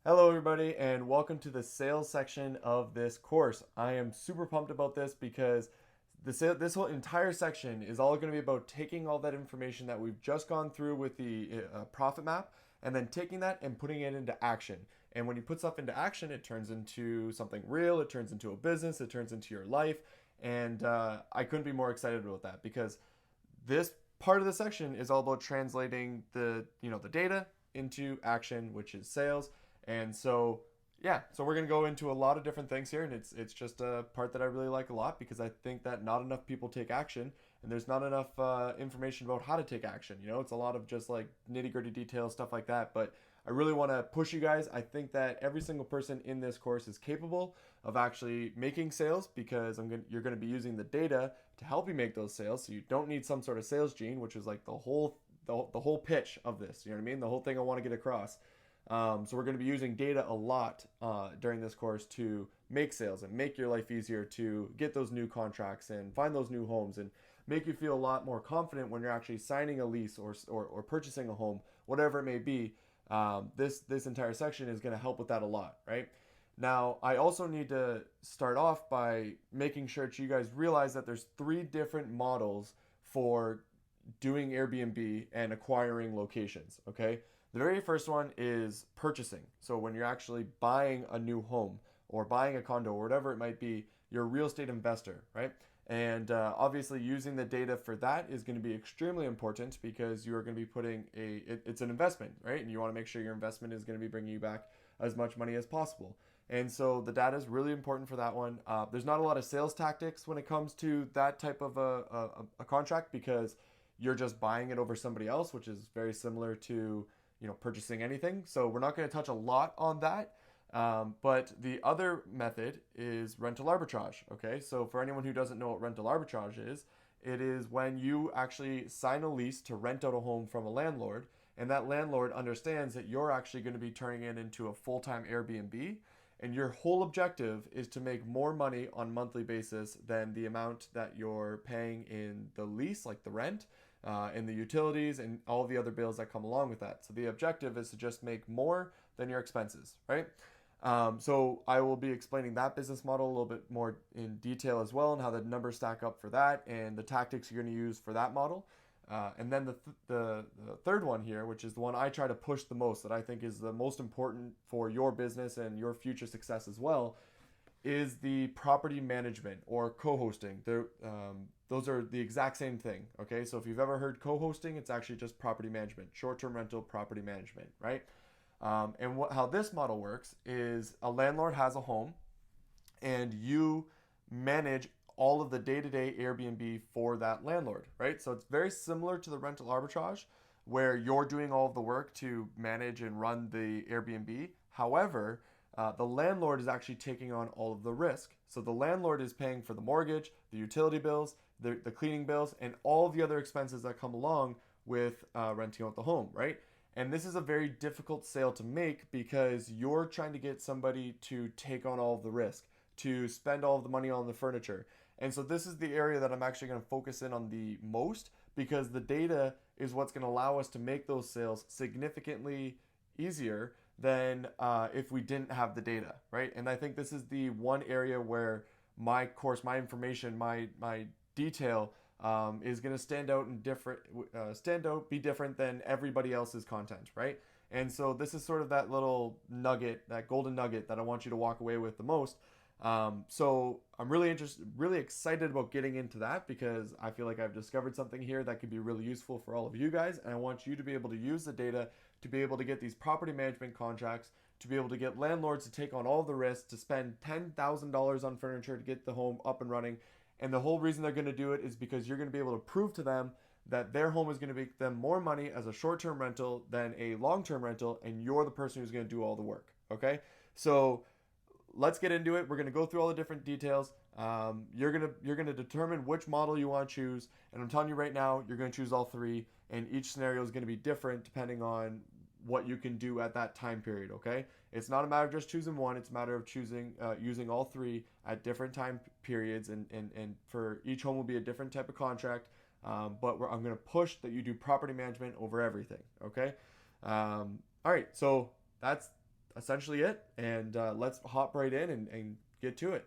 Hello, everybody, and welcome to the sales section of this course. I am super pumped about this because this whole entire section is all going to be about taking all that information that we've just gone through with the profit map and then taking that and putting it into action. And when you put stuff into action, it turns into something real, it turns into a business, it turns into your life. And I couldn't be more excited about that because this part of the section is all about translating the data into action, which is sales. And so yeah, so we're gonna go into a lot of different things here, and it's just a part that I really like a lot because I think that not enough people take action, and there's not enough information about how to take action. It's a lot of just like nitty gritty details, stuff like that. But I really want to push you guys. I think that every single person in this course is capable of actually making sales because you're gonna be using the data to help you make those sales. So you don't need some sort of sales gene, which is like the whole pitch of this. You know what I mean? The whole thing I want to get across. So we're going to be using data a lot during this course to make sales and make your life easier to get those new contracts and find those new homes and make you feel a lot more confident when you're actually signing a lease or purchasing a home, whatever it may be. This entire section is going to help with that a lot, right? Now, I also need to start off by making sure that you guys realize that there's three different models for doing Airbnb and acquiring locations, okay? The very first one is purchasing. So when you're actually buying a new home or buying a condo or whatever it might be, you're a real estate investor, right? And obviously, using the data for that is going to be extremely important because you are going to be it's an investment, right? And you want to make sure your investment is going to be bringing you back as much money as possible. And so the data is really important for that one. There's not a lot of sales tactics when it comes to that type of a contract because you're just buying it over somebody else, which is very similar to purchasing anything. So we're not going to touch a lot on that. But the other method is rental arbitrage. Okay, so for anyone who doesn't know what rental arbitrage is, it is when you actually sign a lease to rent out a home from a landlord, and that landlord understands that you're actually going to be turning it into a full-time Airbnb, and your whole objective is to make more money on a monthly basis than the amount that you're paying in the lease, like the rent, and the utilities and all the other bills that come along with that. So the objective is to just make more than your expenses, right? So I will be explaining that business model a little bit more in detail as well, and how the numbers stack up for that and the tactics you're going to use for that model. And then the third one here, which is the one I try to push the most, that I think is the most important for your business and your future success as well, is the property management or co-hosting. Those are the exact same thing. Okay, so if you've ever heard co-hosting, it's actually just property management, short-term rental property management, right? How this model works is a landlord has a home, and you manage all of the day-to-day Airbnb for that landlord, right? So it's very similar to the rental arbitrage, where you're doing all of the work to manage and run the Airbnb. However, the landlord is actually taking on all of the risk. So the landlord is paying for the mortgage, the utility bills, the cleaning bills, and all the other expenses that come along with renting out the home, right? And this is a very difficult sale to make because you're trying to get somebody to take on all of the risk, to spend all of the money on the furniture. And so this is the area that I'm actually going to focus in on the most because the data is what's going to allow us to make those sales significantly easier than if we didn't have the data, right? And I think this is the one area where my course, my information, my detail is going to be different than everybody else's content, right? And so this is sort of that little nugget, that golden nugget that I want you to walk away with the most. So I'm really excited about getting into that because I feel like I've discovered something here that could be really useful for all of you guys, and I want you to be able to use the data to be able to get these property management contracts, to be able to get landlords to take on all the risks, to spend $10,000 on furniture to get the home up and running. And the whole reason they're going to do it is because you're going to be able to prove to them that their home is going to make them more money as a short-term rental than a long-term rental, and you're the person who's going to do all the work. Okay, so let's get into it. We're going to go through all the different details. You're gonna determine which model you want to choose, and I'm telling you right now, you're going to choose all three, and each scenario is going to be different depending on what you can do at that time period. Okay, it's not a matter of just choosing one; it's a matter of choosing using all three at different time periods, and for each home will be a different type of contract. But I'm going to push that you do property management over everything. Okay, all right, so essentially it. And let's hop right in and get to it.